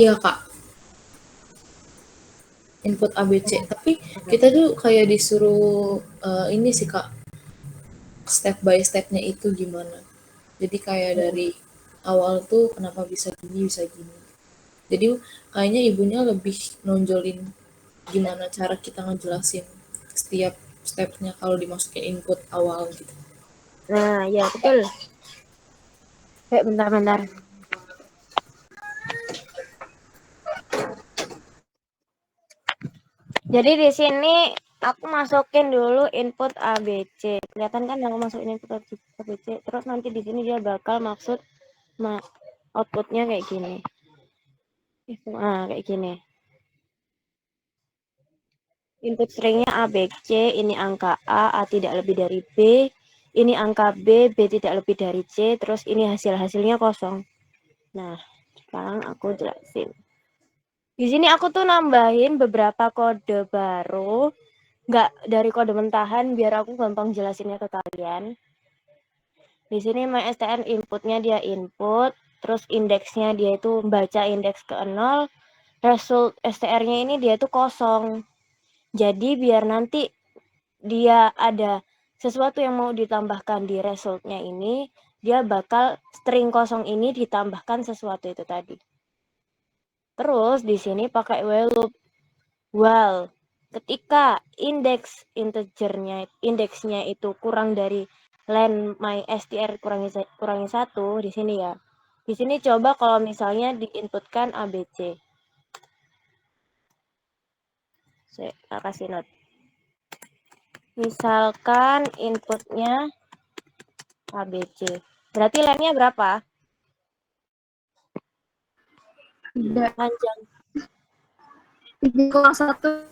Iya Kak, input ABC. Tapi kita tuh kayak disuruh ini sih Kak, step by stepnya itu gimana. Jadi kayak dari awal tuh kenapa bisa gini, bisa gini. Jadi kayaknya ibunya lebih nonjolin gimana cara kita ngejelasin setiap stepnya kalau dimasukin input awal gitu. Nah, ya betul. Kayak bentar-bentar. Jadi di sini aku masukin dulu input ABC. Kelihatan kan yang aku masukin input ABC. Terus nanti di sini dia bakal maksud outputnya kayak gini. Kayak gini. Input stringnya ABC, ini angka A tidak lebih dari B. Ini angka B tidak lebih dari C. Terus ini hasilnya kosong. Nah, sekarang aku jelasin. Di sini aku tuh nambahin beberapa kode baru. Nggak dari kode mentahan biar aku gampang jelasinnya ke kalian. Di sini MySTR inputnya dia input, terus indeksnya dia itu baca indeks ke 0, result STR-nya ini dia itu kosong. Jadi biar nanti dia ada sesuatu yang mau ditambahkan di resultnya ini, dia bakal string kosong ini ditambahkan sesuatu itu tadi. Terus di sini pakai while loop. While ketika indeksnya itu kurang dari len MySTR kurangi 1 di sini ya. Di sini coba kalau misalnya diinputkan ABC. Saya kasih note. Misalkan inputnya ABC. Berarti lennya berapa? Panjang. 3,1.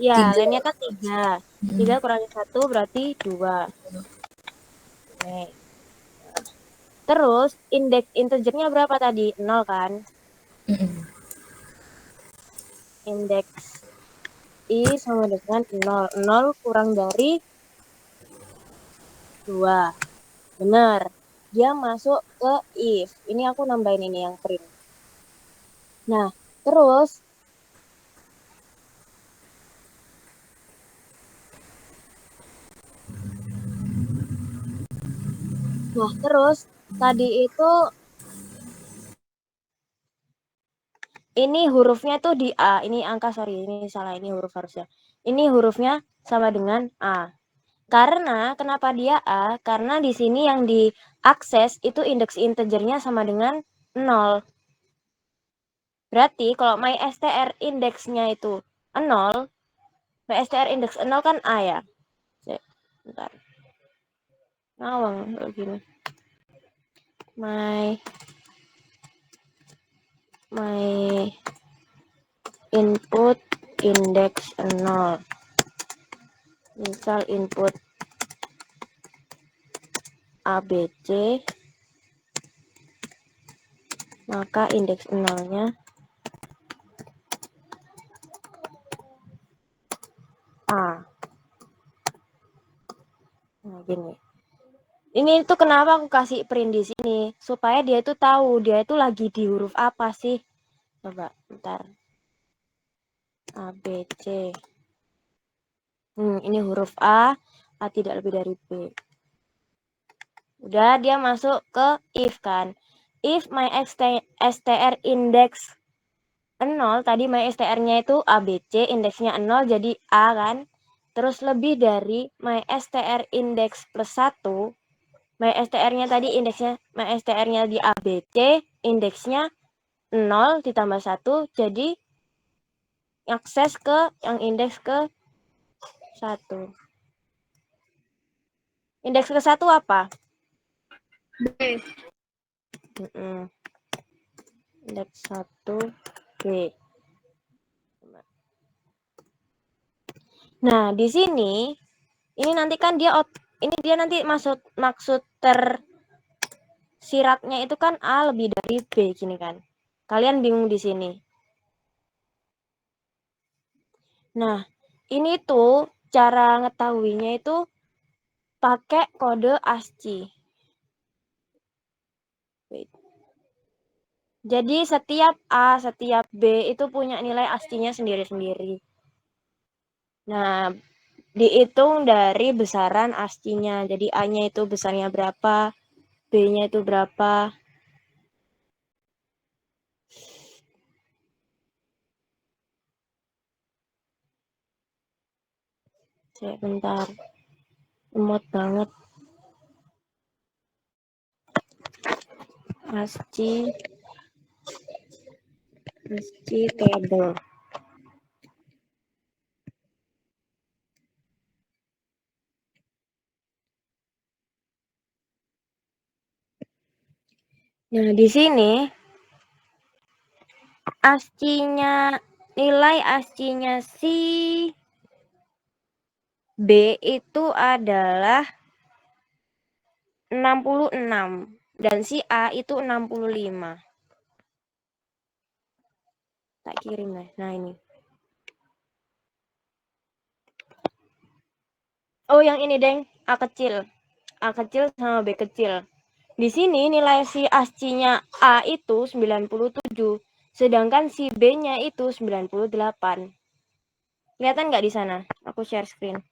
Ya, Tiga. lennya kan 3. 3 kurangi 1 berarti 2. Nih. Terus indeks integernya berapa tadi? 0 kan? Indeks I sama dengan 0. 0 kurang dari 2. Benar. Dia masuk ke if. Ini aku nambahin ini yang print. Nah, terus tadi itu ini hurufnya tuh di A. Ini angka, sorry, ini salah, ini huruf harusnya. Ini hurufnya sama dengan A. Karena kenapa dia A? Karena di sini yang diakses itu indeks integernya sama dengan 0. Berarti kalau MySTR indeksnya itu 0, MySTR indeks 0 kan A ya. Bentar. Ngawang kayak gini. My input indeks 0. Misal input ABC, maka indeks 0-nya A. Nah, gini. Ini tuh kenapa aku kasih print di sini, supaya dia itu tahu dia itu lagi di huruf apa sih. Coba, bentar. A, B, C. Ini huruf A tidak lebih dari B. Udah, dia masuk ke if kan. If my str index 0, tadi my str-nya itu ABC, indeksnya 0 jadi A kan. Terus lebih dari my str index plus 1, my str-nya tadi my str-nya di ABC, indeksnya 0 ditambah 1, jadi akses ke yang indeks ke 1. Indeks ke 1 apa? B. Indeks 1 B. Nah, di sini ini nanti kan dia nanti maksud tersiratnya itu kan A lebih dari B gini kan. Kalian bingung di sini. Nah, ini tuh cara ngetahuinya itu pakai kode ASCII. Wait. Jadi setiap A, setiap B itu punya nilai ASCII-nya sendiri-sendiri. Nah, dihitung dari besaran ASCII-nya. Jadi A-nya itu besarnya berapa, B-nya itu berapa. Bentar. Emot banget. ASCII table. Nah, di sini nilai ASCII-nya si B itu adalah 66 dan si A itu 65. Tak kirim lah. Nah, ini. Oh, yang ini, Deng. A kecil. A kecil sama B kecil. Di sini nilai si ASCII-nya A itu 97, sedangkan si B-nya itu 98. Kelihatan nggak di sana? Aku share screen.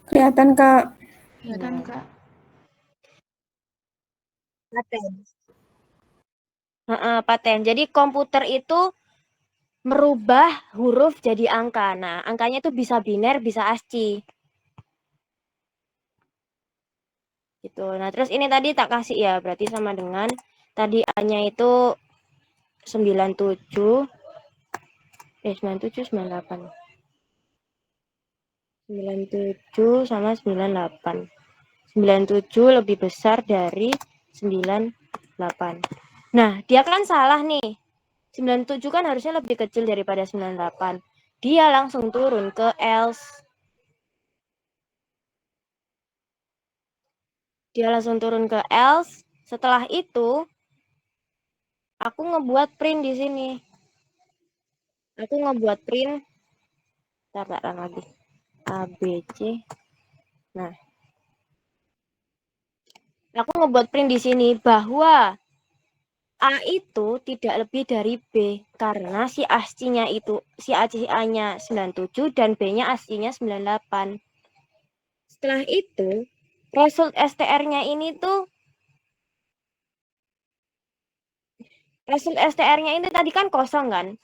Kelihatan, Kak. Kelihatan, Kak. Paten. Jadi komputer itu merubah huruf jadi angka. Nah, angkanya itu bisa biner, bisa ASCII. Gitu. Nah, terus ini tadi tak kasih ya, berarti sama dengan tadi A-nya itu 97 98. 97 sama 98. 97 lebih besar dari 98. Nah, dia kan salah nih. 97 kan harusnya lebih kecil daripada 98. Dia langsung turun ke else. Setelah itu, aku ngebuat print di sini. Bentar lagi. A, B, C. Nah, aku ngebuat print di sini bahwa A itu tidak lebih dari B karena si ASCII-nya 97 dan B-nya ASCII-nya 98. Setelah itu, result STR-nya ini tadi kan kosong kan?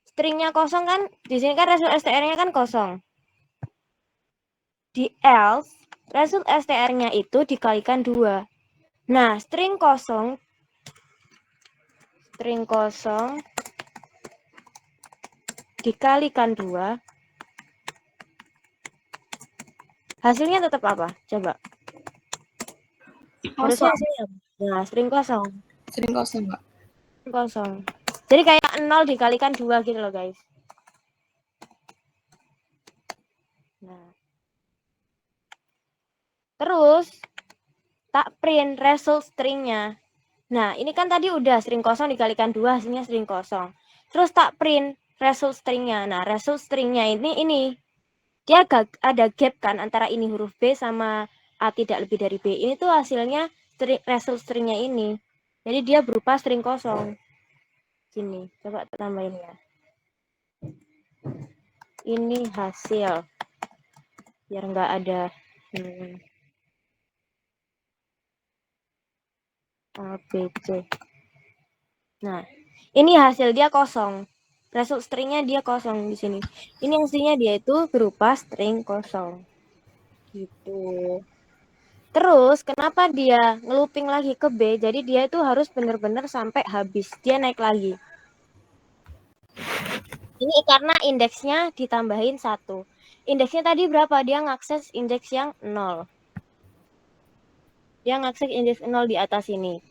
Stringnya kosong kan? Di sini kan result STR-nya kan kosong. Di else, result STR-nya itu dikalikan 2. Nah, string kosong dikalikan 2, hasilnya tetap apa? Coba. Harusnya hasilnya apa? Nah, string kosong. String kosong, Kak. Kosong. Jadi kayak 0 dikalikan 2 gitu loh, guys. Nah. Terus, tak print result stringnya. Nah, ini kan tadi udah string kosong dikalikan 2, hasilnya string kosong. Terus tak print result stringnya. Nah, result stringnya ini. Dia ada gap kan antara ini huruf B sama A tidak lebih dari B. Ini tuh hasilnya result stringnya ini. Jadi dia berupa string kosong. Sini, coba tambahin ya. Ini hasil. Biar nggak ada A, B, C. Nah, ini hasil dia kosong. Result stringnya dia kosong di sini. Ini hasilnya dia itu berupa string kosong. Gitu. Terus, kenapa dia ngeluping lagi ke B? Jadi dia itu harus benar-benar sampai habis. Dia naik lagi. Ini karena indeksnya ditambahin 1. Indeksnya tadi berapa? Dia ngakses indeks yang 0. Dia ngakses indeks 0 di atas ini.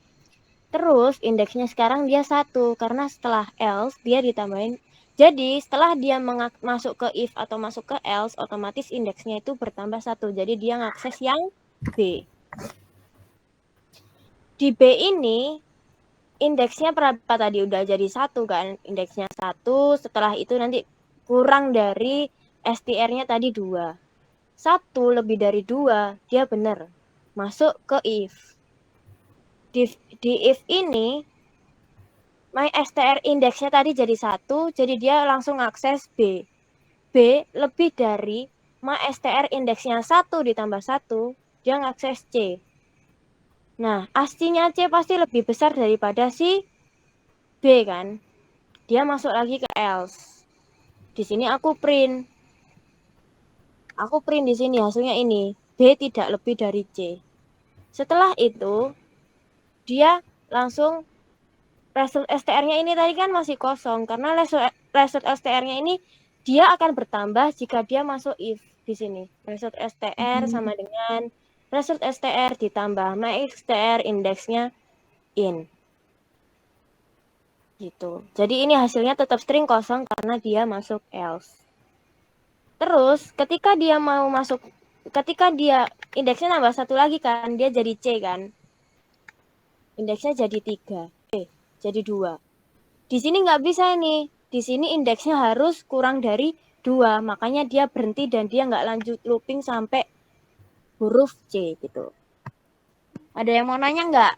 Terus indeksnya sekarang dia 1 karena setelah else dia ditambahin. Jadi setelah dia masuk ke if atau masuk ke else, otomatis indeksnya itu bertambah 1. Jadi dia ngakses yang B. Di B ini indeksnya berapa tadi? Udah jadi 1 kan? Indeksnya 1, setelah itu nanti kurang dari str-nya tadi 2. 1 lebih dari 2, dia benar. Masuk ke if. di if ini my STR indeksnya tadi jadi 1, jadi dia langsung akses B. B lebih dari my STR indeksnya 1 ditambah 1, dia ngakses C. Nah, ASCII-nya C pasti lebih besar daripada si B kan. Dia masuk lagi ke else. Di sini aku print. Aku print di sini hasilnya ini. B tidak lebih dari C. Setelah itu, dia langsung result STR-nya ini tadi kan masih kosong. Karena result STR-nya ini dia akan bertambah jika dia masuk if di sini. Result STR sama dengan result STR ditambah my STR indeksnya in. Gitu. Jadi ini hasilnya tetap string kosong karena dia masuk else. Terus ketika dia mau masuk, ketika dia indeksnya nambah 1 lagi kan, dia jadi C kan. Indeksnya jadi 3. Jadi 2. Di sini nggak bisa nih. Di sini indeksnya harus kurang dari 2. Makanya dia berhenti dan dia nggak lanjut looping sampai huruf C gitu. Ada yang mau nanya nggak?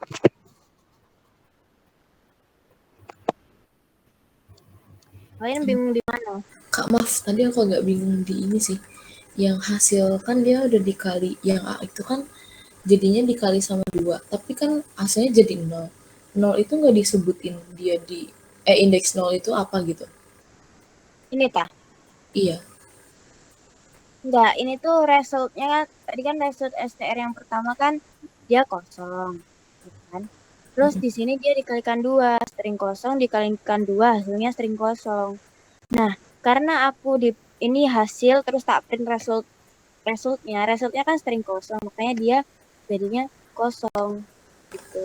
Kalian bingung di mana? Kak, maaf, tadi aku agak bingung di ini sih. Yang hasil kan dia udah dikali, yang A itu kan jadinya dikali sama 2, tapi kan hasilnya jadi 0. 0 itu nggak disebutin dia di, indeks 0 itu apa gitu? Ini tah? Iya. Enggak, ini tuh resultnya kan, tadi kan result STR yang pertama kan dia kosong. Kan? Terus di sini dia dikalikan 2, string kosong dikalikan 2, hasilnya string kosong. Nah, karena aku di ini hasil terus tak print resultnya kan string kosong, makanya dia jadinya kosong gitu.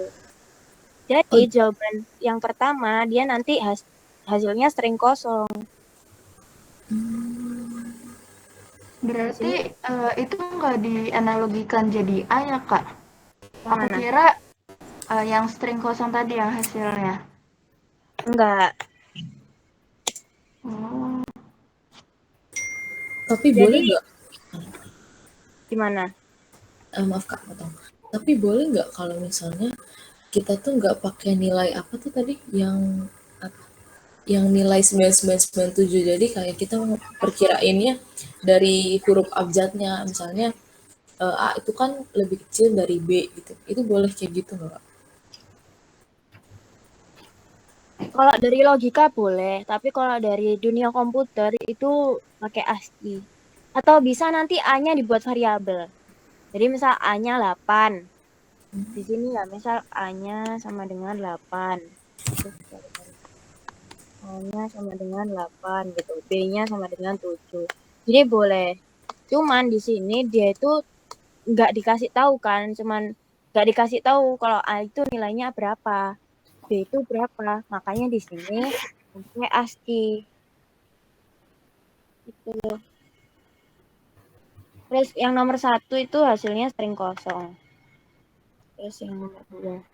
Jadi Oh, jawaban yang pertama dia nanti hasilnya string kosong. Di Berarti sini itu nggak dianalogikan jadi A ya, Kak? Aku mana? kira yang string kosong tadi yang hasilnya. Enggak. Oh, tapi boleh Jadi nggak, gimana? maaf Kak, potong. Tapi boleh nggak kalau misalnya kita tuh nggak pakai nilai apa tuh tadi yang apa? Yang nilai 9997, jadi kayak kita perkirainnya dari huruf abjadnya, misalnya A itu kan lebih kecil dari B gitu. Itu boleh kayak gitu nggak Kak? Kalau dari logika boleh, tapi kalau dari dunia komputer itu pakai ASCII. Atau bisa nanti A-nya dibuat variabel. Jadi misal A-nya 8. Di sini ya, misal A-nya sama dengan 8. Terus A-nya sama dengan 8 gitu. B-nya sama dengan 7. Jadi boleh. Cuman di sini dia itu nggak dikasih tahu kan, cuman nggak dikasih tahu kalau A itu nilainya berapa. B itu berapa. Makanya di sini pakai ASCII. Itu. Terus yang nomor 1 itu hasilnya string kosong. Terus yang nomor 2.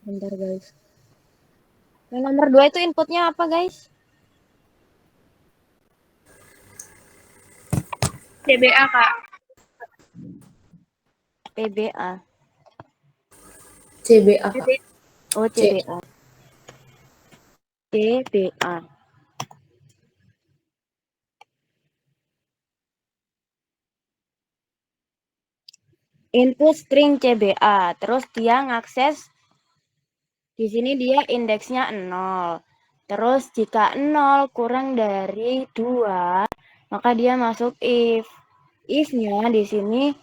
Bentar guys. Yang nomor 2 itu inputnya apa guys? CBA, Kak. PBA. CBA Kak. Oh C. CBA. CBA. Input string CBA. Terus dia ngakses di sini dia indeksnya 0. Terus jika 0 kurang dari 2, maka dia masuk if. If-nya di sini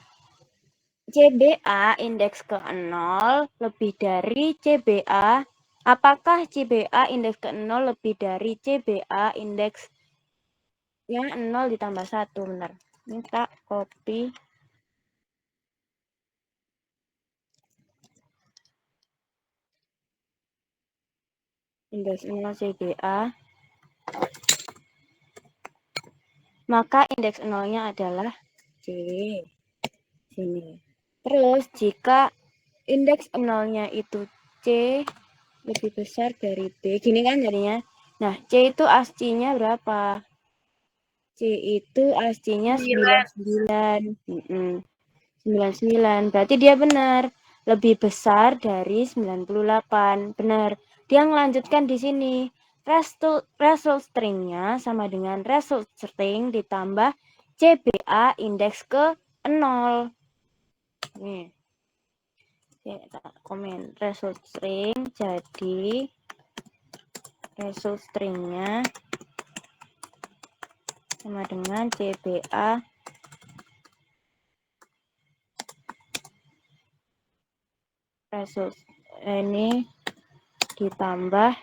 CBA indeks ke 0 lebih dari CBA. Apakah CBA indeks ke 0 lebih dari CBA indeksnya 0 ditambah 1? Bentar. Ini tak copy. Indeks 0 CBA. Maka indeks 0-nya adalah C. Sini. Terus jika indeks nolnya itu C lebih besar dari B. Gini kan jadinya. Nah, C itu ASCII-nya berapa? C itu ASCII-nya 99. 99. Berarti dia benar. Lebih besar dari 98. Benar. Dia melanjutkan di sini. Result stringnya sama dengan result string ditambah CBA indeks ke 0. Nih. Kita komen result string, jadi result stringnya sama dengan CBA result ini ditambah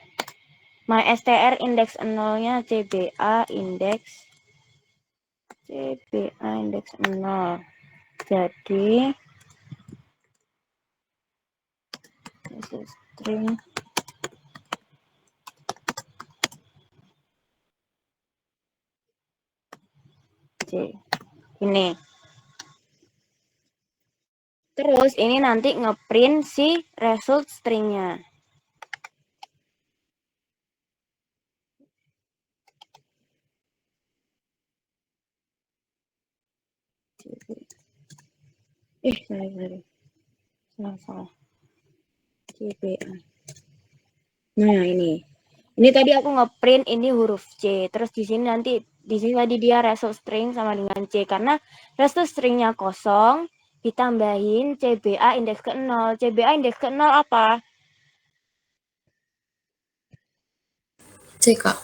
MySTR indeks 0-nya CBA indeks 0. Jadi result string C ini. Terus ini nanti ngeprint si result stringnya. Salah. CBA. Nah, ini tadi aku ngeprint ini huruf C. Terus di sini nanti tadi dia result string sama dengan C karena result stringnya kosong ditambahin CBA indeks ke 0. CBA indeks ke 0 apa? C, Kak.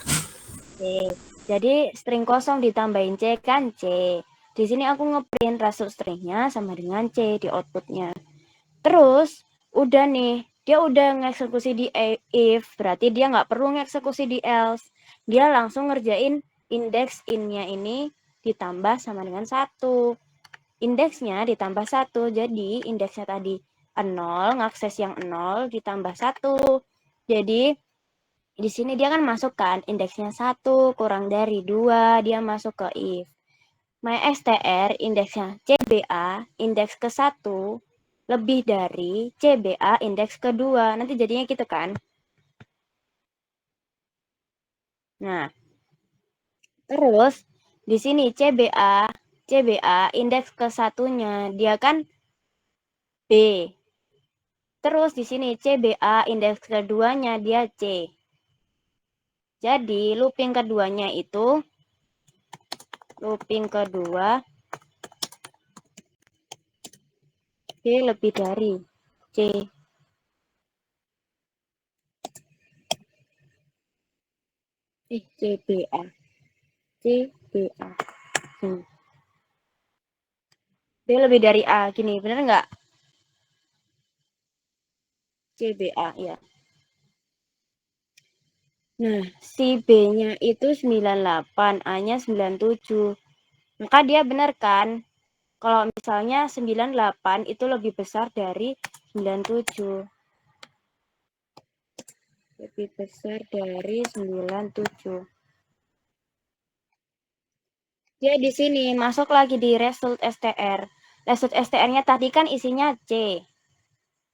C. Jadi string kosong ditambahin C kan C. Di sini aku ngeprint result stringnya sama dengan C di outputnya. Terus udah nih, dia udah ngeksekusi di if, berarti dia nggak perlu ngeksekusi di else. Dia langsung ngerjain indeks in-nya ini ditambah sama dengan 1. Indeksnya ditambah 1, jadi indeksnya tadi 0, ngakses yang 0 ditambah 1. Jadi di sini dia kan masukkan indeksnya 1 kurang dari 2, dia masuk ke if. MySTR indeksnya CBA indeks ke 1 lebih dari CBA indeks kedua. Nanti jadinya gitu kan. Nah, terus di sini CBA indeks ke satunya dia kan B. Terus di sini CBA indeks keduanya dia C. Jadi looping keduanya itu B lebih dari C. CBA. B lebih dari A. Gini, bener nggak? CBA, ya. Nah, si B-nya itu 98, A-nya 97. Maka dia benar kan? Kalau misalnya 98 itu lebih besar dari 97. Lebih besar dari 97. Dia di sini masuk lagi di result STR. Result STR-nya tadi kan isinya C.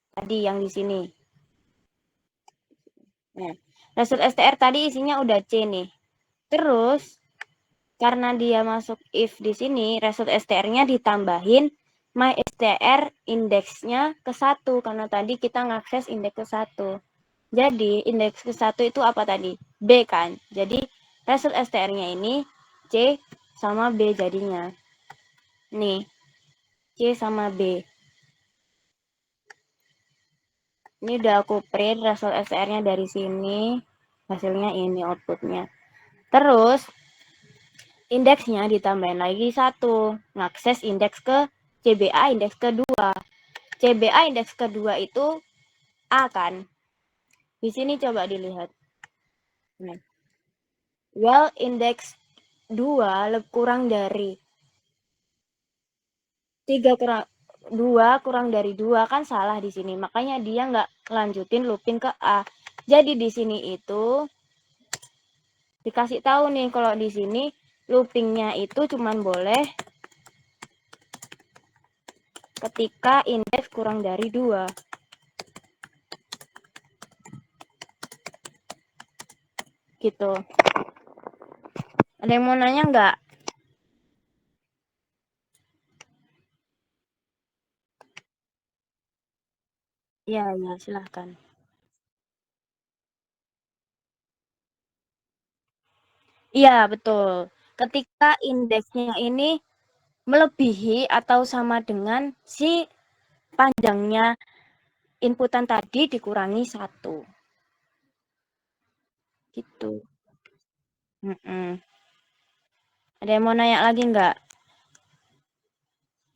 Tadi yang di sini. Nah, result STR tadi isinya udah C nih. Terus karena dia masuk if di sini, result STR-nya ditambahin MySTR indeksnya ke 1 karena tadi kita ngakses indeks ke 1. Jadi indeks ke 1 itu apa tadi? B kan. Jadi result STR-nya ini C sama B jadinya. Nih, C sama B. Ini udah aku print result STR-nya dari sini. Hasilnya ini outputnya. Terus indeksnya ditambahin lagi 1. Ngakses indeks ke CBA indeks kedua. CBA indeks kedua itu A kan. Di sini coba dilihat. Nah, well indeks 2 kurang dari 3 kurang dari 2 kan salah di sini. Makanya dia nggak lanjutin looping ke A. Jadi di sini itu dikasih tahu nih kalau di sini loopingnya itu cuman boleh ketika indeks kurang dari 2. gitu. Ada yang mau nanya nggak? Iya, ya, silahkan. Iya, betul. Ketika indeksnya ini melebihi atau sama dengan si panjangnya inputan tadi dikurangi 1. Gitu. Mm-mm. Ada yang mau nanya lagi nggak?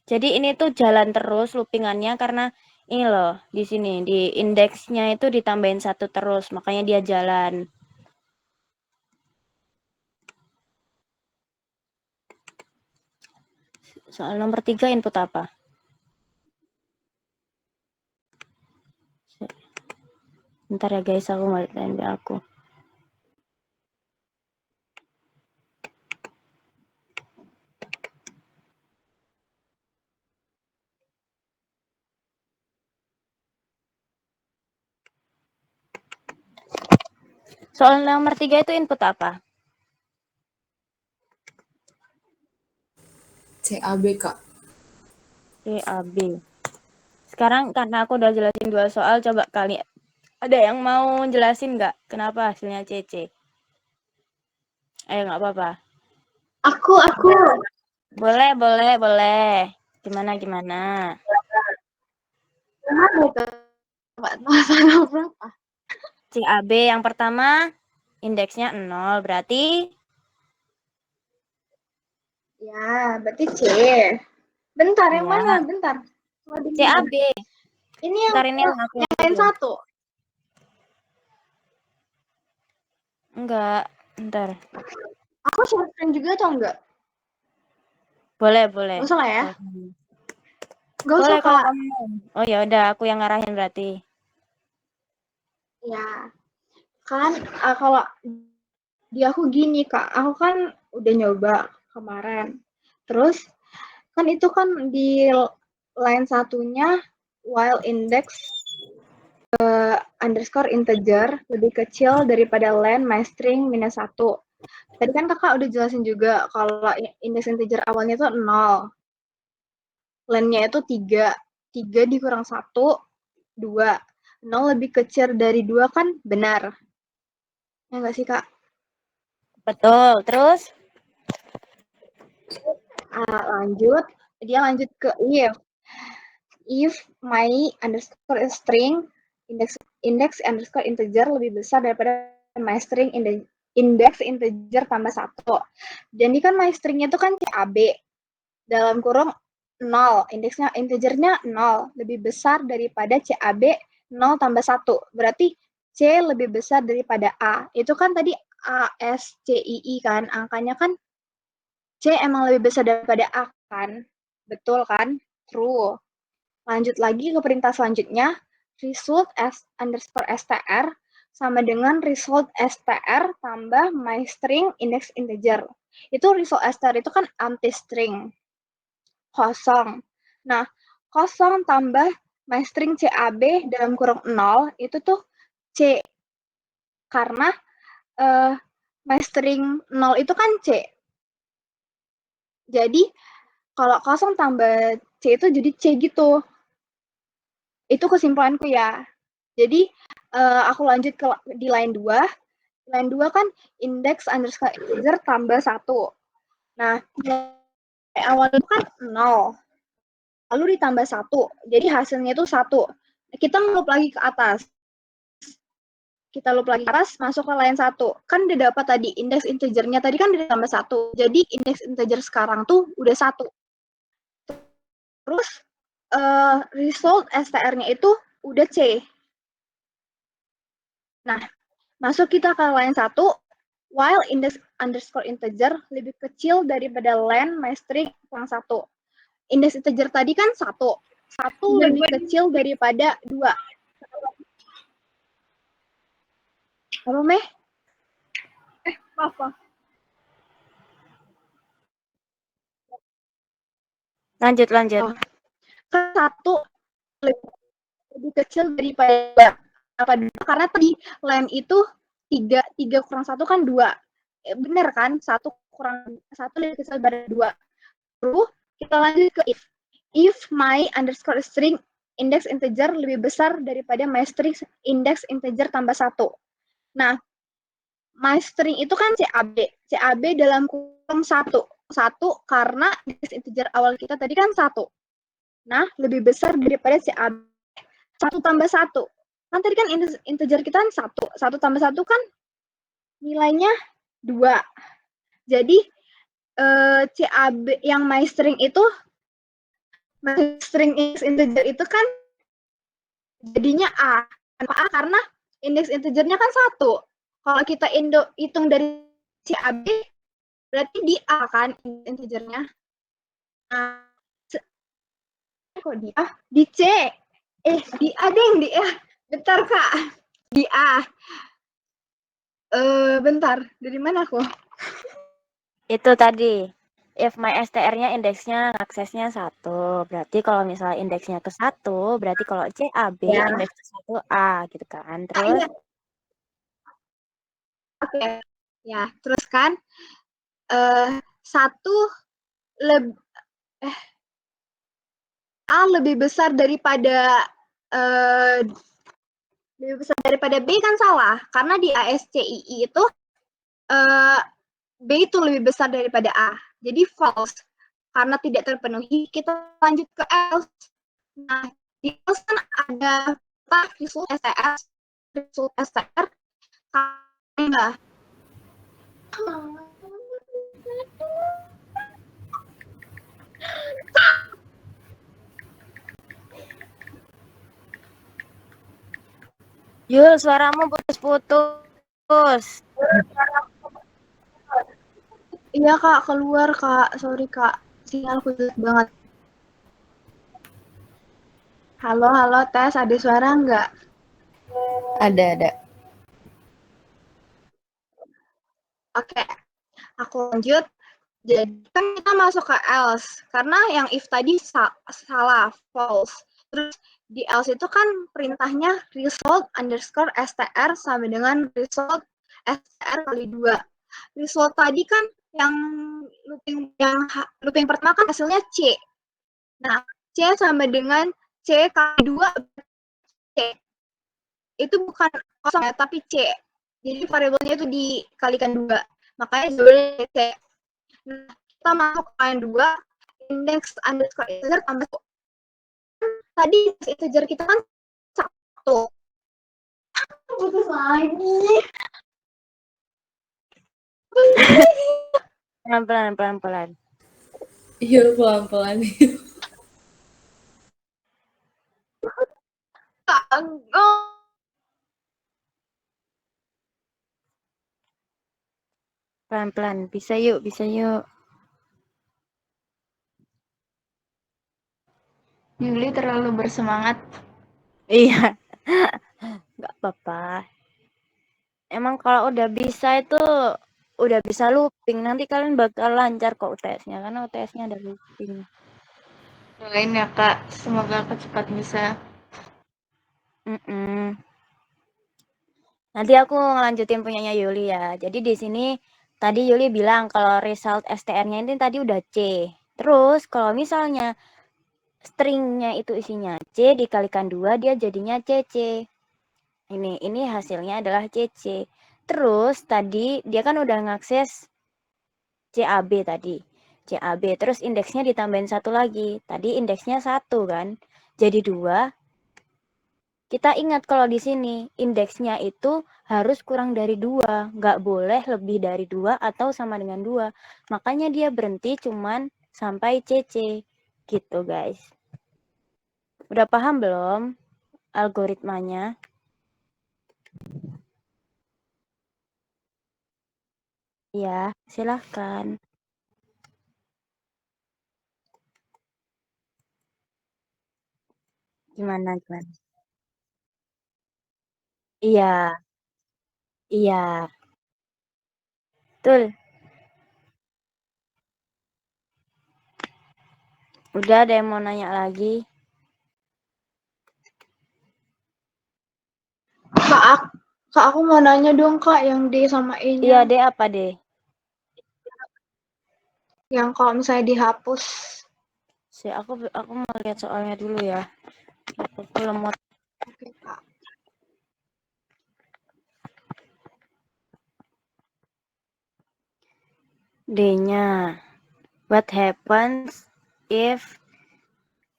Jadi ini tuh jalan terus loopingannya karena ini loh di sini di indeksnya itu ditambahin 1 terus, makanya dia jalan. Soal nomor 3 input apa? Bentar ya guys, aku balik TMB aku. Soal nomor 3 itu input apa? CAB, Kak. CAB. Sekarang karena aku udah jelasin 2 soal, coba kali ada yang mau jelasin nggak kenapa hasilnya CC? Ayo nggak apa-apa. Aku. Boleh, boleh, boleh. Gimana, gimana? Gimana itu? Mbak, masalah berapa? CAB yang pertama indeksnya 0, berarti Ya, berarti C. Bentar, yang ya mana? Bentar. CAB. Ini Ntar ini aku yang lain dulu. satu. Enggak, ntar. Aku share screen juga atau enggak? Boleh, boleh. Gak usah lah ya? Gak usah, Boleh kalau Kak. kamu mau. Oh ya udah, aku yang ngarahin berarti. Ya, kan kalau di aku gini, Kak. Aku kan udah nyoba kemarin. Terus, kan itu kan di line satunya while index underscore integer lebih kecil daripada len my-string minus 1. Tadi kan kakak udah jelasin juga kalau indeks integer awalnya itu 0. Len-nya itu 3. 3 dikurang 1, 2. 0 lebih kecil dari 2 kan benar. Ya nggak sih, Kak? Betul. Terus? Lanjut. Dia lanjut ke if my underscore string index underscore integer lebih besar daripada my string index integer tambah 1. Jadi kan my stringnya itu kan CAB dalam kurung 0, indeksnya integernya 0, lebih besar daripada CAB 0 tambah 1. Berarti C lebih besar daripada A. Itu kan tadi A, S, C, I kan, angkanya kan C emang lebih besar daripada A kan? Betul kan? True. Lanjut lagi ke perintah selanjutnya, result s underscore str sama dengan result str tambah my string index integer. Itu result str itu kan empty string, kosong. Nah, kosong tambah my string CAB dalam kurung 0 itu tuh C. Karena my string 0 itu kan C. Jadi, kalau kosong tambah C itu jadi C gitu. Itu kesimpulanku ya. Jadi aku lanjut ke di line 2. Line 2 kan index underscore integer tambah 1. Nah, awal itu kan 0. Lalu ditambah 1. Jadi hasilnya itu 1. Kita loop lagi ke atas. Kita loop lagi ke atas, masuk ke line 1. Kan udah dapat tadi, indeks integernya tadi kan ditambah 1. Jadi indeks integer sekarang tuh udah 1. Terus result str-nya itu udah C. Nah, masuk kita ke line 1, while index underscore integer lebih kecil daripada len my string kurang 1. Indeks integer tadi kan 1. 1 lebih kecil daripada 2. Apa, Meh? Apa? Lanjut, lanjut. Oh, kan 1 lebih kecil daripada apa? Karena tadi len itu 3 kurang 1 kan 2. Bener kan? 1 lebih kecil dari 2. Lalu kita lanjut ke if. If my underscore string index integer lebih besar daripada my string index integer tambah 1. Nah, my string itu kan CAB. CAB dalam kurung 1. 1 karena index integer awal kita tadi kan 1. Nah, lebih besar daripada CAB. 1 tambah 1. Kan tadi kan integer kita kan 1. 1 tambah 1 kan nilainya 2. Jadi CAB yang my string itu, my string index integer itu kan jadinya A. Kenapa A? Karena indeks integernya kan 1. Kalau kita hitung dari CAB, berarti di A kan integernya. Nah, kok di A? Di C. Di A deh, di A. Bentar, Kak. Di A. Bentar. Dari mana aku? Itu tadi. If my str-nya indeksnya aksesnya 1, berarti kalau misalnya indeksnya ke 1, berarti kalau CAB Ya. indeks ke 1 A gitu kan. Terus Iya. Oke. Ya, terus kan 1 A lebih besar daripada B kan salah, karena di ASCII itu B itu lebih besar daripada A. Jadi false. Karena tidak terpenuhi, kita lanjut ke else. Nah, di else kan ada result STR, enggak. Yul, suaramu putus-putus. Iya, Kak, keluar, Kak. Sorry, Kak. Sinyalku jelek banget. Halo, tes. Ada suara nggak? Ada. Oke, aku lanjut. Jadi kan kita masuk ke else. Karena yang if tadi salah, false. Terus di else itu kan perintahnya result underscore str sama dengan result str kali 2. Result tadi kan yang looping pertama kan hasilnya C. Nah, C sama dengan C kali 2 C. Itu bukan kosong ya, tapi C. Jadi variabelnya itu dikalikan 2. Makanya jawabannya C. Nah, kita masuk ke line 2, index underscore integer tambah 1. Tadi integer kita kan 1. Putus lagi. Pelan-pelan. Iya, pelan-pelan. Pelan-pelan. Bisa yuk. Yuli terlalu bersemangat. Iya. Nggak apa-apa. Emang kalau udah bisa itu udah bisa looping. Nanti kalian bakal lancar kok UTS-nya. Karena UTS-nya ada looping. Doain ya, Kak. Semoga aku cepat bisa. Nanti aku ngelanjutin punyanya Yuli ya. Jadi di sini tadi Yuli bilang kalau result STR-nya ini tadi udah C. Terus kalau misalnya stringnya itu isinya C dikalikan 2 dia jadinya CC. Ini hasilnya adalah CC. Terus tadi dia kan udah ngakses CAB tadi. CAB terus indeksnya ditambahin 1 lagi. Tadi indeksnya 1 kan. Jadi 2. Kita ingat kalau di sini indeksnya itu harus kurang dari 2, nggak boleh lebih dari 2 atau sama dengan 2. Makanya dia berhenti cuman sampai CC. Gitu guys. Udah paham belum algoritmanya? Ya, silahkan. Gimana? Iya. Betul. Udah ada yang mau nanya lagi? Kak, Kak, aku mau nanya dong, Kak, yang D sama E-nya. Iya, D apa D? Yang kalau misalnya dihapus. Aku mau lihat soalnya dulu ya. Aku lemot. Oke, Kak. D-nya. What happens if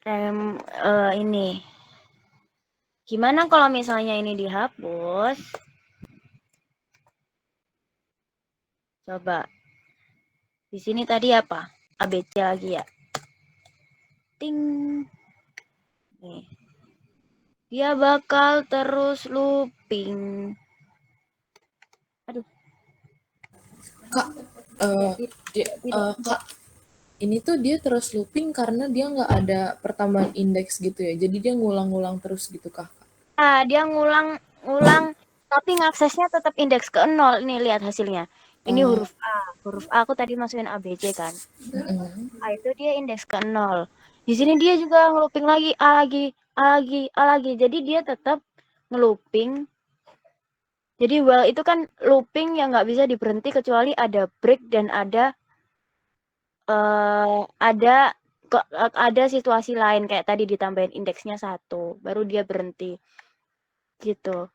ini? Gimana kalau misalnya ini dihapus? Coba. Di sini tadi apa? ABC lagi ya. Ting. Nih. Dia bakal terus looping. Aduh. Kak, Kak, ini tuh dia terus looping karena dia nggak ada pertambahan indeks gitu ya. Jadi dia ngulang-ngulang terus gitu, Kak. Dia ngulang tapi ngaksesnya tetap indeks ke 0. Ini lihat hasilnya. Ini huruf A. Huruf A aku tadi masukin ABC kan. A itu dia indeks ke 0. Di sini dia juga ngelooping lagi A lagi, A lagi, A lagi. Jadi dia tetap ngelooping. Jadi while itu kan looping yang nggak bisa diberhenti kecuali ada break dan ada situasi lain kayak tadi ditambahin indeksnya 1, baru dia berhenti. Gitu.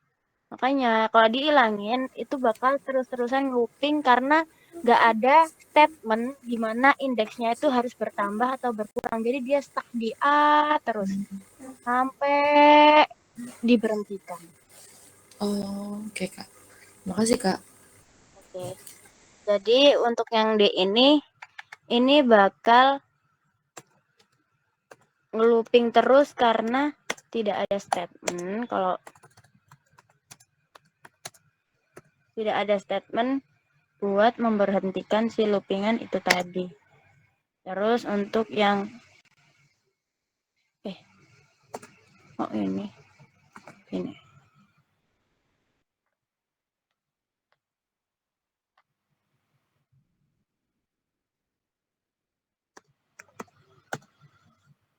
Makanya kalau dihilangin itu bakal terus-terusan looping karena nggak ada statement di mana indeksnya itu harus bertambah atau berkurang. Jadi dia stuck di A terus sampai diberhentikan. Oh, oke, Kak. Makasih, Kak. Oke. Jadi untuk yang D ini bakal ngelooping terus karena tidak ada statement. Kalau tidak ada statement buat memberhentikan si loopingan itu tadi. Terus untuk yang ini.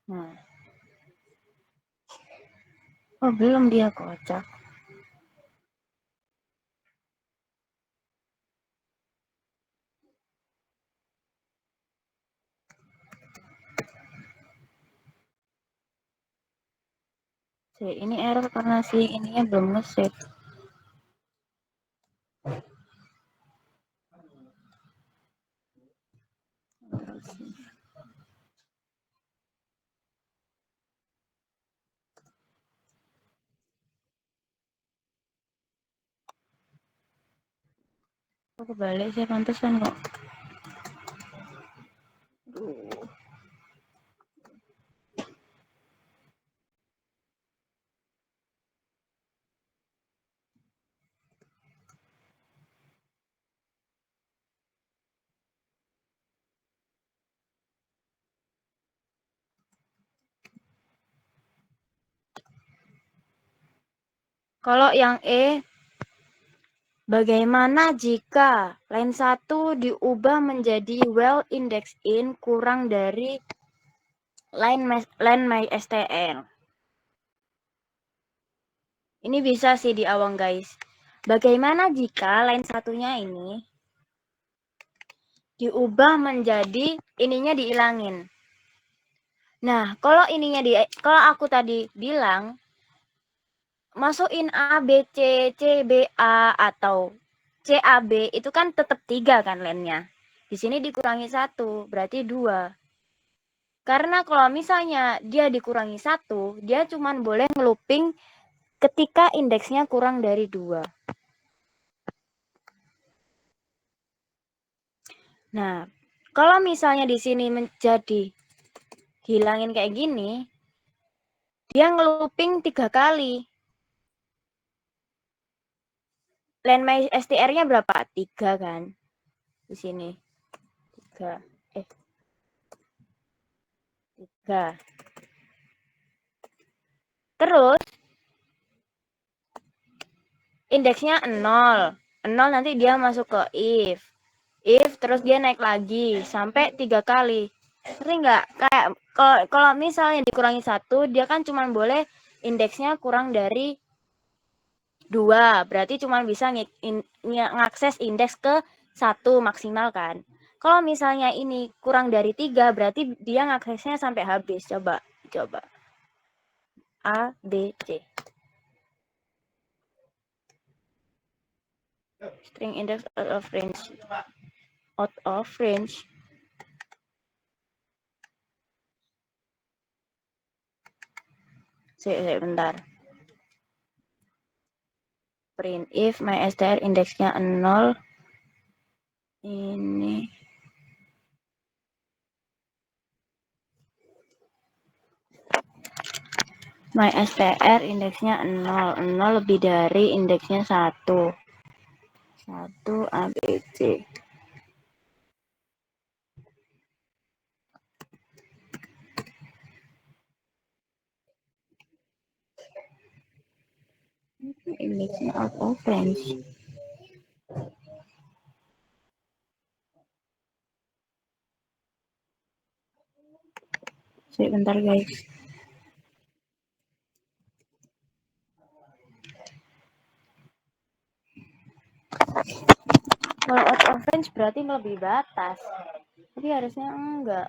Nah. Oh, belum dia kocak. Ini error karena si ininya belum nge-save. Kok kebalik sih, pantesan kok. Kalau yang E, bagaimana jika line 1 diubah menjadi well indexed in kurang dari line MySTL? Ini bisa sih di awang guys. Bagaimana jika line satunya ini diubah menjadi ininya dihilangin? Nah, kalau kalau aku tadi bilang masukin A, B, C, C, B, A, atau C, A, B, itu kan tetap 3 kan line-nya. Di sini dikurangi 1, berarti 2. Karena kalau misalnya dia dikurangi 1, dia cuma boleh ngelooping ketika indeksnya kurang dari 2. Nah, kalau misalnya di sini menjadi hilangin kayak gini, dia ngelooping 3 kali. Line MySTR-nya berapa? 3 kan? Di sini. 3. 3. Terus indeksnya 0. 0 nanti dia masuk ke if. If terus dia naik lagi sampai 3 kali. Ngerti nggak? Kayak kalau misalnya dikurangi 1, dia kan cuma boleh indeksnya kurang dari 2 2, berarti cuma bisa ngakses indeks ke 1 maksimal kan. Kalau misalnya ini kurang dari 3, berarti dia ngaksesnya sampai habis. Coba. A, B, C. String index out of range. Out of range. Bentar. Print if MyStr indeksnya 0. Ini MyStr indeksnya 0. 0 lebih dari indeksnya 1. 1 ABC. Indeksnya out of range. Sebentar guys. Kalau out of range berarti melebihi batas. Tapi harusnya enggak.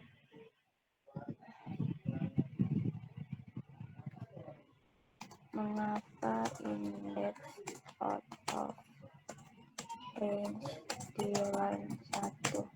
Mengapa indeks out of range di line 1?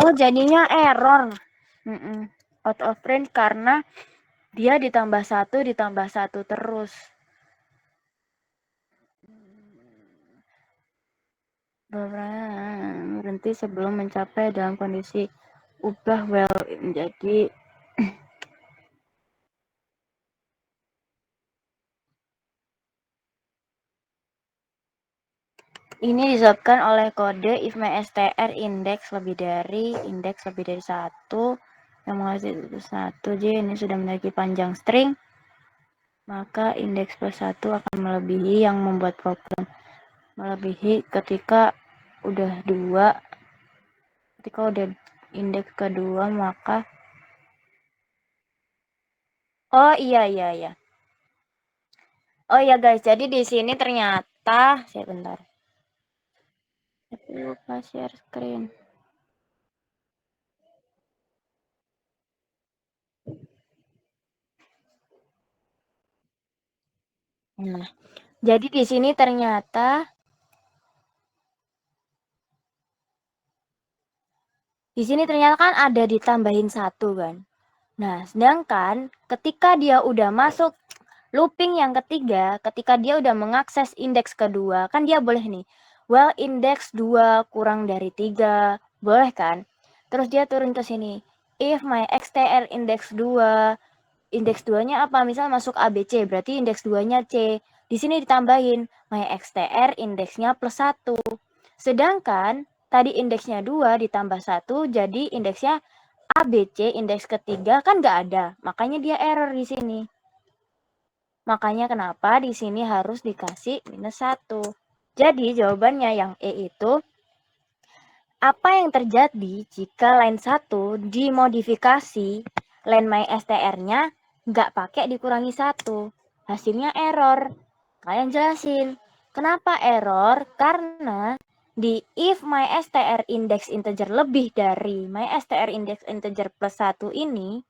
Oh, jadinya error. Out of range karena dia ditambah 1 terus. Berhenti sebelum mencapai dalam kondisi ubah well. Jadi ini disebabkan oleh kode if MyStr index lebih dari 1 yang menghasilkan 1 J ini sudah memiliki panjang string, maka indeks plus 1 akan melebihi yang membuat problem. Melebihi ketika udah 2. Ketika udah indeks kedua maka oh iya. Oh iya guys, jadi di sini ternyata bentar. Tapi lupa share screen. Nah, jadi di sini ternyata kan ada ditambahin 1 kan. Nah, sedangkan ketika dia udah masuk looping yang ketiga, ketika dia udah mengakses indeks kedua, kan dia boleh nih, well indeks 2 kurang dari 3, boleh kan? Terus dia turun ke sini, if MyStr indeks 2, indeks 2-nya apa? Misal masuk ABC, berarti indeks 2-nya C. Di sini ditambahin, MyStr indeksnya plus 1. Sedangkan tadi indeksnya 2 ditambah 1, jadi indeksnya ABC, indeks ketiga kan nggak ada. Makanya dia error di sini. Makanya kenapa di sini harus dikasih minus 1. Jadi jawabannya yang E itu, apa yang terjadi jika line 1 dimodifikasi, line MyStr-nya nggak pakai dikurangi 1. Hasilnya error. Kalian jelasin. Kenapa error? Karena di if MyStr index integer lebih dari MyStr index integer plus 1 ini,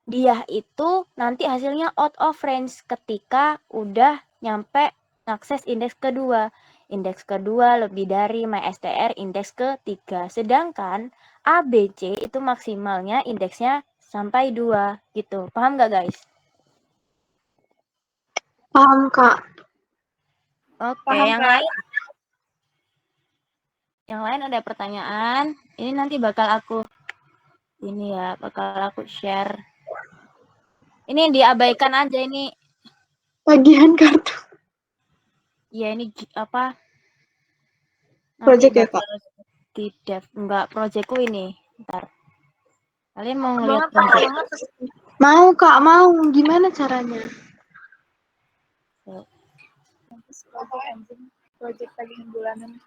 dia itu nanti hasilnya out of range ketika udah nyampe akses indeks kedua. Indeks kedua lebih dari MySTR indeks ketiga. Sedangkan ABC itu maksimalnya indeksnya sampai 2 gitu. Paham nggak guys? Paham, Kak. Oke, Paham, yang Kak. lain? Yang lain ada pertanyaan? Ini nanti bakal aku share. Ini diabaikan aja ini. Tagihan kartu. Ya ini apa? Nanti Project ya, bakal Kak? di dev. Enggak, projectku ini. Ntar. Kalian mau Takut ngeliat banget, takut project? banget. Mau, Kak, mau. Gimana caranya? Project tagihan bulanan.